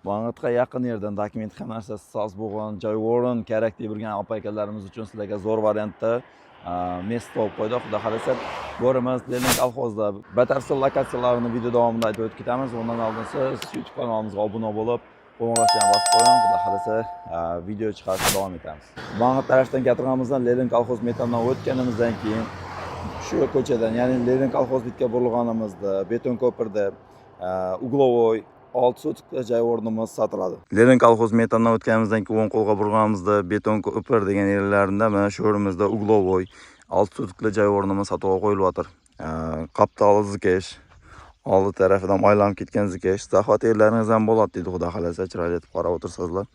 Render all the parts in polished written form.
Mang'itga yaqin yerdan dokument ham narsasi soz bo'lgan, joy o'rin kerak deb yurgan opa-akalarimiz uchun sizlarga zo'r variantda messi topib qo'ydik. Xudo xolasa, borimiz Lenin kolxozda batafsil lokatsiyalarini video davomida aytib o'tib ketamiz. Undan oldin siz YouTube kanalimizga obuna bo'lib, qo'ng'iroqchani bosib qo'ying. Xudo xolasa, video chiqarishda davom etamiz. Mang'it tarafdan gapirganimizdan Lenin kolxoz metandan o'tganimizdan keyin shu ko'chadan, ya'ni Lenin kolxoz bitga burilganimizda, beton ko'pirda, uglovoy 6 sotikda joy o'rnimiz sotiladi. Lenin kolxoz metandan o'tganimizdan keyin o'ng qo'lga burganimizda beton ko'pir degan yerlarida mana shu o'rimizda uglovoy 6 sotikda joy o'rnimiz sotuvga qo'yilyapti. Qaptali zikesh, oldi tarafidan aylanib ketgan zikesh, zahot yerlaringiz ham bo'ladi deydi Xudo xolasa, chiroyli etib qarab o'tirsizlar.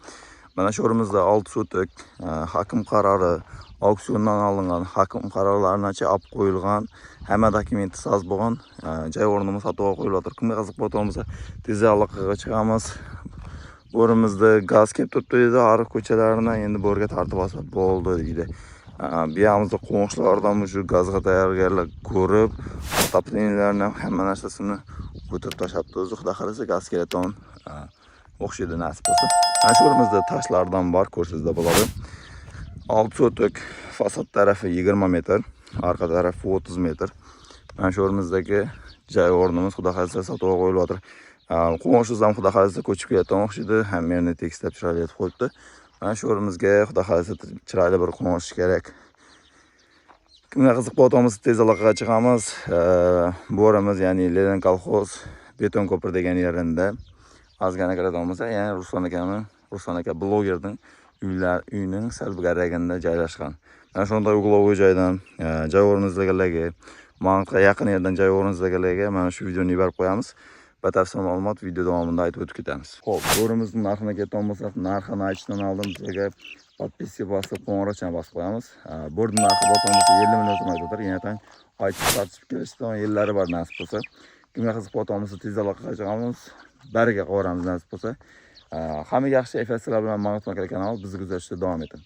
Mana shu o'rimizda 6 sotik hokim qarori, auksiondan olingan hokim qarorlarigacha olib qo'yilgan, hamma dokumenti soz bo'lgan joy o'rnimiz sotuvga qo'yilyapti. Kimga qiziq bo'lsa, tez aloqaga chiqamiz. Bo'rimizda gaz kelib turibdi dedi, ariq ko'chalaridan endi bo'rga tortib olsa bo'ldi deydi. Buyamizda qo'shnilardan shu gazga tayyorgarlik ko'rib, otopleniylarni hamma narsasini o'tirib tashlabdi. O'zi Xudo xolasa gaz keladigan o'xshaydi nasib bo'lsa. Mana shu o'rimizda tashlardan bor, ko'rsizda bo'ladi. 6 sotik, fasad tarafi 20 metr, arqa tarafi 30 metr. Mana shu o'rimizdagi joy o'rnimiz Xudo xolasa sotuvga qo'yilyapti. Qo'shniz ham Xudo xolasa ko'chib kelayotgan o'xshaydi, hamma yerni tekislab chiroyli etib qo'yibdi. Mana shu o'rimizga Xudo xolasa chiroyli bir qo'nish kerak. Kimga qiziq bo'lsa, tez aloqaga chiqamiz. Bu o'rimiz, ya'ni Lenin kolxoz beton ko'pir degan yerida ozgina kiradigan bo'lsa, ya'ni Ruslan aka blogerning uyining sal garaganda joylashgan. Mana shunday uglovoy joydan joy o'rningizdagilarga, Mang'itga yaqin yerdan joy o'rningizdagilarga mana shu videoni yuborib qo'yamiz. Batafsil ma'lumot video davomida aytib o'tib ketamiz. Xo'p, o'rimizning narxini ketgan bo'lsak, narxini aytishdan oldin bizga podpiska bosib, qo'ng'iroqchani bosib qo'yamiz. Bo'rning narxi bo'lsa 50 million so'm aytadi. Yana tang aytib tartib kelishdan yerlari bor nasib bo'lsa. Kimga qiziq bo'lsa, tez aloqaga chiqamiz. Bariga qo'ramiz nasib bo'lsa. Hamma yaxshi kayfiyatlar bilan Mang'it kanali bizni kuzatishda davom eting.